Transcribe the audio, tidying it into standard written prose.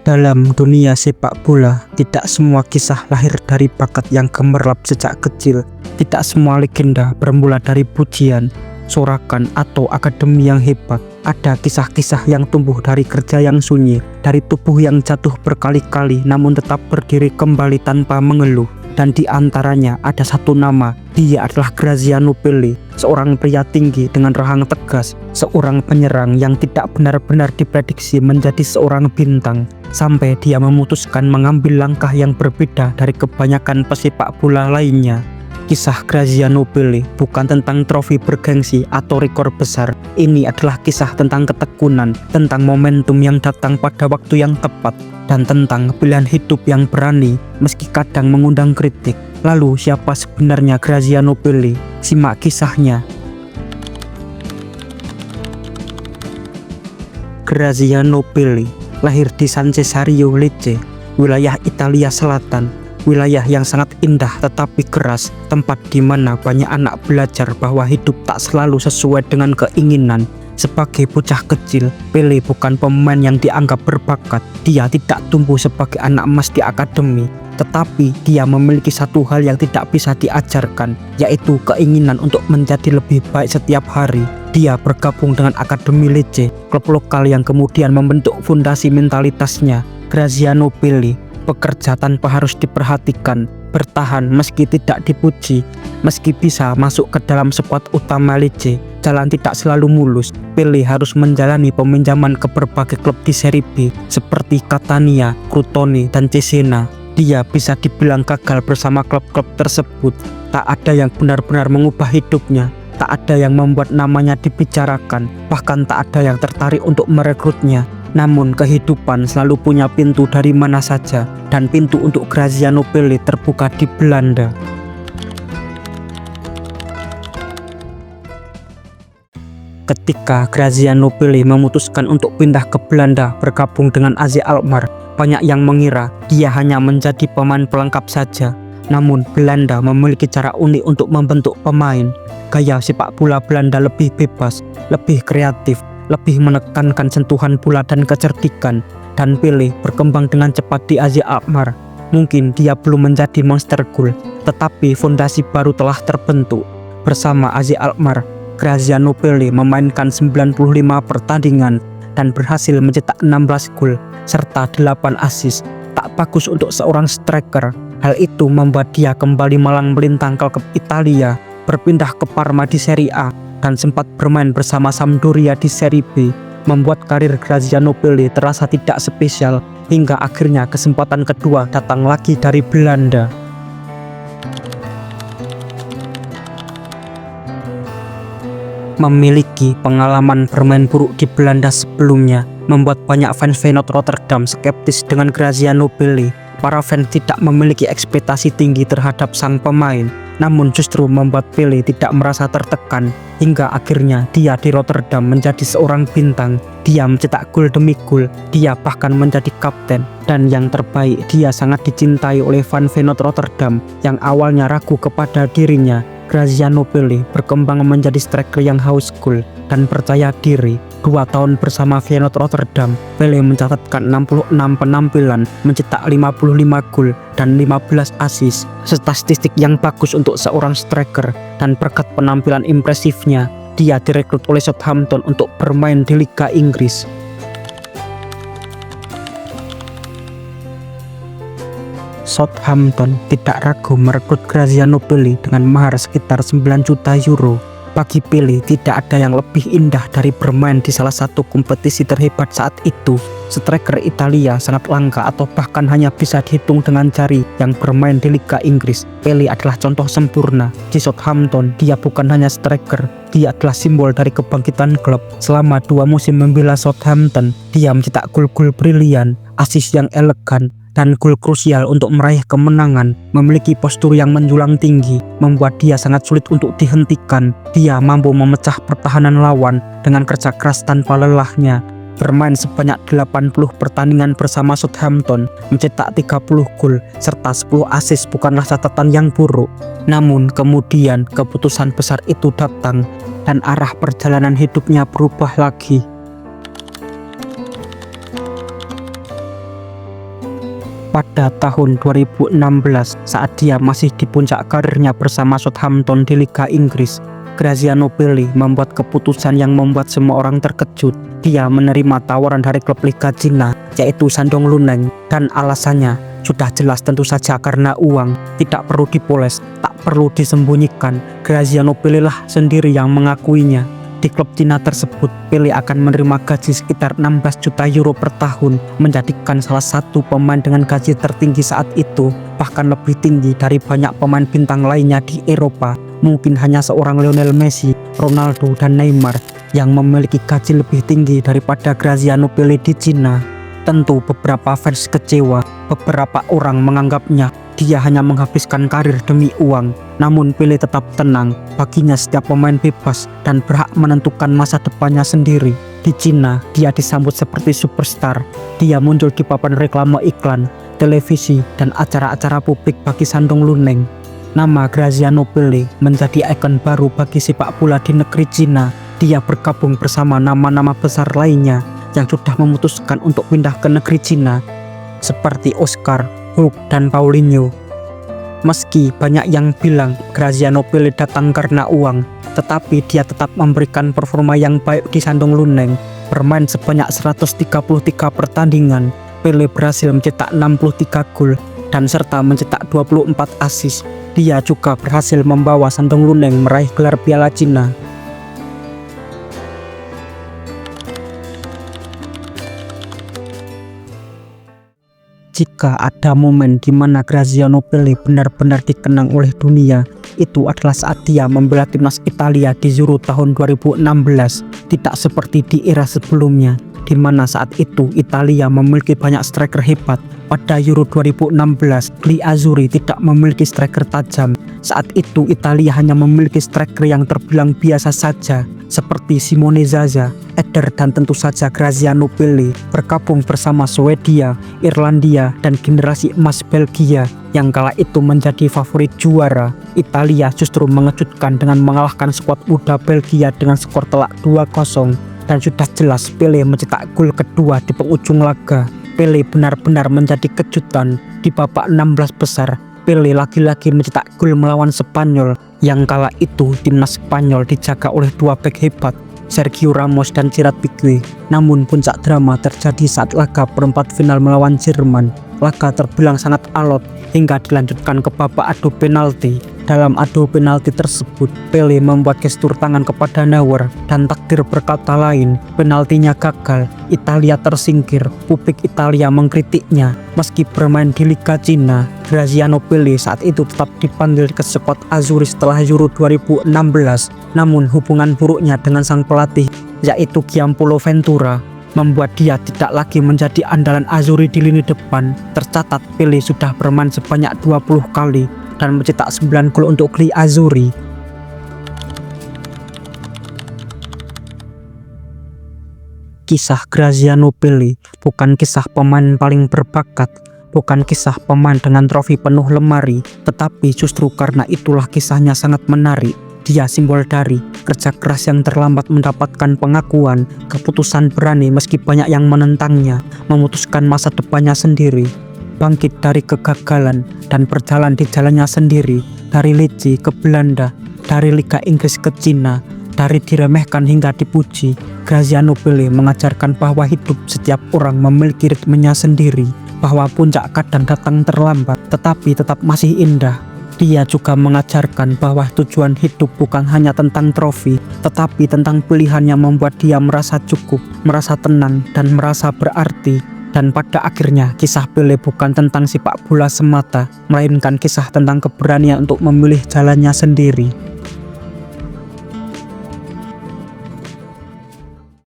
Dalam dunia sepak bola, tidak semua kisah lahir dari bakat yang gemerlap sejak kecil. Tidak semua legenda bermula dari pujian, sorakan, atau akademi yang hebat. Ada kisah-kisah yang tumbuh dari kerja yang sunyi, dari tubuh yang jatuh berkali-kali namun tetap berdiri kembali tanpa mengeluh. Dan di antaranya ada satu nama, dia adalah Graziano Pelle, seorang pria tinggi dengan rahang tegas, seorang penyerang yang tidak benar-benar diprediksi menjadi seorang bintang, sampai dia memutuskan mengambil langkah yang berbeda dari kebanyakan pesepak bola lainnya. Kisah Graziano Pelle bukan tentang trofi bergengsi atau rekor besar. Ini adalah kisah tentang ketekunan, tentang momentum yang datang pada waktu yang tepat, dan tentang pilihan hidup yang berani meski kadang mengundang kritik. Lalu siapa sebenarnya Graziano Pelle? Simak kisahnya. Graziano Pelle lahir di San Cesario Lecce, wilayah Italia Selatan. Wilayah yang sangat indah tetapi keras, tempat di mana banyak anak belajar bahwa hidup tak selalu sesuai dengan keinginan. Sebagai bocah kecil, Pelle bukan pemain yang dianggap berbakat. Dia tidak tumbuh sebagai anak emas di akademi, tetapi dia memiliki satu hal yang tidak bisa diajarkan, yaitu keinginan untuk menjadi lebih baik setiap hari. Dia bergabung dengan Akademi Lecce, klub lokal yang kemudian membentuk fondasi mentalitasnya. Graziano Pelle bekerja tanpa harus diperhatikan, bertahan meski tidak dipuji, meski bisa masuk ke dalam skuad utama Lecce. Jalan tidak selalu mulus. Pelle harus menjalani peminjaman ke berbagai klub di Serie B seperti Catania, Crotone, dan Cesena. Dia bisa dibilang gagal bersama klub-klub tersebut. Tak ada yang benar-benar mengubah hidupnya, tak ada yang membuat namanya dibicarakan, bahkan tak ada yang tertarik untuk merekrutnya. Namun kehidupan selalu punya pintu dari mana saja, dan pintu untuk Graziano Pelle terbuka di Belanda. Ketika Graziano Pelle memutuskan untuk pindah ke Belanda bergabung dengan AZ Alkmaar, banyak yang mengira dia hanya menjadi pemain pelengkap saja. Namun Belanda memiliki cara unik untuk membentuk pemain. Gaya sepak bola Belanda lebih bebas, lebih kreatif, lebih menekankan sentuhan bola dan kecerdikan, dan Pelle berkembang dengan cepat di AZ Alkmaar. Mungkin dia belum menjadi monster goal, tetapi fondasi baru telah terbentuk. Bersama AZ Alkmaar, Graziano Pelle memainkan 95 pertandingan dan berhasil mencetak 16 gol serta 8 assist. Tak bagus untuk seorang striker. Hal itu membuat dia kembali malang melintang ke klub Italia, berpindah ke Parma di Serie A, dan sempat bermain bersama Sampdoria di Serie B, membuat karir Graziano Pelle terasa tidak spesial, hingga akhirnya kesempatan kedua datang lagi dari Belanda. Memiliki pengalaman bermain buruk di Belanda sebelumnya, membuat banyak fans Feyenoord Rotterdam skeptis dengan Graziano Pelle. Para fans tidak memiliki ekspektasi tinggi terhadap sang pemain, namun justru membuat Pelle tidak merasa tertekan, hingga akhirnya dia di Rotterdam menjadi seorang bintang. Dia mencetak gol demi gol, dia bahkan menjadi kapten, dan yang terbaik, dia sangat dicintai oleh fan Feyenoord Rotterdam yang awalnya ragu kepada dirinya. Graziano Pelle berkembang menjadi striker yang haus gol dan percaya diri. 2 tahun bersama Feyenoord Rotterdam, Pelle mencatatkan 66 penampilan, mencetak 55 gol dan 15 assist. Statistik yang bagus untuk seorang striker, dan berkat penampilan impresifnya, dia direkrut oleh Southampton untuk bermain di Liga Inggris. Southampton tidak ragu merekrut Graziano Pelle dengan mahar sekitar 9 juta euro. Bagi Pelle, tidak ada yang lebih indah dari bermain di salah satu kompetisi terhebat saat itu. Striker Italia sangat langka atau bahkan hanya bisa dihitung dengan jari yang bermain di Liga Inggris. Pelle adalah contoh sempurna. Di Southampton, dia bukan hanya striker, dia adalah simbol dari kebangkitan klub. Selama 2 musim membela Southampton, dia mencetak gol-gol brilian, assist yang elegan, dan gol krusial untuk meraih kemenangan. Memiliki postur yang menjulang tinggi, membuat dia sangat sulit untuk dihentikan. Dia mampu memecah pertahanan lawan dengan kerja keras tanpa lelahnya. Bermain sebanyak 80 pertandingan bersama Southampton, mencetak 30 gol serta 10 assist bukanlah catatan yang buruk. Namun kemudian keputusan besar itu datang, dan arah perjalanan hidupnya berubah lagi. Pada tahun 2016, saat dia masih di puncak karirnya bersama Southampton di Liga Inggris, Graziano Pelle membuat keputusan yang membuat semua orang terkejut. Dia menerima tawaran dari klub Liga Cina, yaitu Shandong Luneng, dan alasannya sudah jelas, tentu saja karena uang. Tidak perlu dipoles, tak perlu disembunyikan. Graziano Pelle lah sendiri yang mengakuinya. Di klub Cina tersebut, Pelle akan menerima gaji sekitar 16 juta euro per tahun, menjadikan salah satu pemain dengan gaji tertinggi saat itu, bahkan lebih tinggi dari banyak pemain bintang lainnya di Eropa. Mungkin hanya seorang Lionel Messi, Ronaldo, dan Neymar yang memiliki gaji lebih tinggi daripada Graziano Pelle di Cina. Tentu beberapa fans kecewa, beberapa orang menganggapnya dia hanya menghabiskan karir demi uang. Namun Pelle tetap tenang, baginya setiap pemain bebas dan berhak menentukan masa depannya sendiri. Di Cina, dia disambut seperti superstar. Dia muncul di papan reklame iklan, televisi, dan acara-acara publik bagi Shandong Luneng. Nama Graziano Pelle menjadi ikon baru bagi sepak bola di negeri Cina. Dia bergabung bersama nama-nama besar lainnya yang sudah memutuskan untuk pindah ke negeri Cina, seperti Oscar, Hulk, dan Paulinho. Meski banyak yang bilang Graziano Pelle datang karena uang, tetapi dia tetap memberikan performa yang baik di Shandong Luneng. Bermain sebanyak 133 pertandingan, Pelle berhasil mencetak 63 gol dan serta mencetak 24 assist. Dia juga berhasil membawa Shandong Luneng meraih gelar Piala Cina. Jika ada momen di mana Graziano Pelle benar-benar dikenang oleh dunia, itu adalah saat dia membela timnas Italia di Euro tahun 2016. Tidak seperti di era sebelumnya, di mana saat itu Italia memiliki banyak striker hebat. Pada Euro 2016, Gli Azzurri tidak memiliki striker tajam. Saat itu Italia hanya memiliki striker yang terbilang biasa saja, seperti Simone Zaza, Eder, dan tentu saja Graziano Pelle. Bergabung bersama Swedia, Irlandia, dan generasi emas Belgia yang kala itu menjadi favorit juara, Italia justru mengejutkan dengan mengalahkan skuad muda Belgia dengan skor telak 2-0. Dan sudah jelas Pelle mencetak gol kedua di penghujung laga. Pelle benar-benar menjadi kejutan. Di babak 16 besar, Pelle lagi-lagi mencetak gol melawan Spanyol, yang kala itu timnas Spanyol dijaga oleh dua bek hebat, Sergio Ramos dan Gerard Piqué. Namun puncak drama terjadi saat laga perempat final melawan Jerman. Laga terbilang sangat alot hingga dilanjutkan ke babak adu penalti. Dalam adu penalti tersebut, Pelle membuat gestur tangan kepada Neuer dan takdir berkata lain. Penaltinya gagal, Italia tersingkir. Publik Italia mengkritiknya. Meski bermain di Liga Cina, Graziano Pelle saat itu tetap dipanggil ke skuad Azzurri setelah Euro 2016. Namun hubungan buruknya dengan sang pelatih, yaitu Giampaolo Ventura, membuat dia tidak lagi menjadi andalan Azzurri di lini depan. Tercatat Pelle sudah bermain sebanyak 20 kali dan mencetak 9 gol untuk Gli Azzurri. Kisah Graziano Pelle bukan kisah pemain paling berbakat, bukan kisah pemain dengan trofi penuh lemari, tetapi justru karena itulah kisahnya sangat menarik. Dia simbol dari kerja keras yang terlambat mendapatkan pengakuan, keputusan berani meski banyak yang menentangnya, memutuskan masa depannya sendiri, bangkit dari kegagalan dan berjalan di jalannya sendiri, dari Lecce ke Belanda, dari Liga Inggris ke Cina, dari diremehkan hingga dipuji. Graziano Pelle mengajarkan bahwa hidup setiap orang memiliki ritmenya sendiri, bahwa puncak kadang datang terlambat tetapi tetap masih indah. Dia juga mengajarkan bahwa tujuan hidup bukan hanya tentang trofi, tetapi tentang pilihan yang membuat dia merasa cukup, merasa tenang, dan merasa berarti. Dan pada akhirnya, kisah Pelle bukan tentang sepak bola semata, melainkan kisah tentang keberanian untuk memilih jalannya sendiri.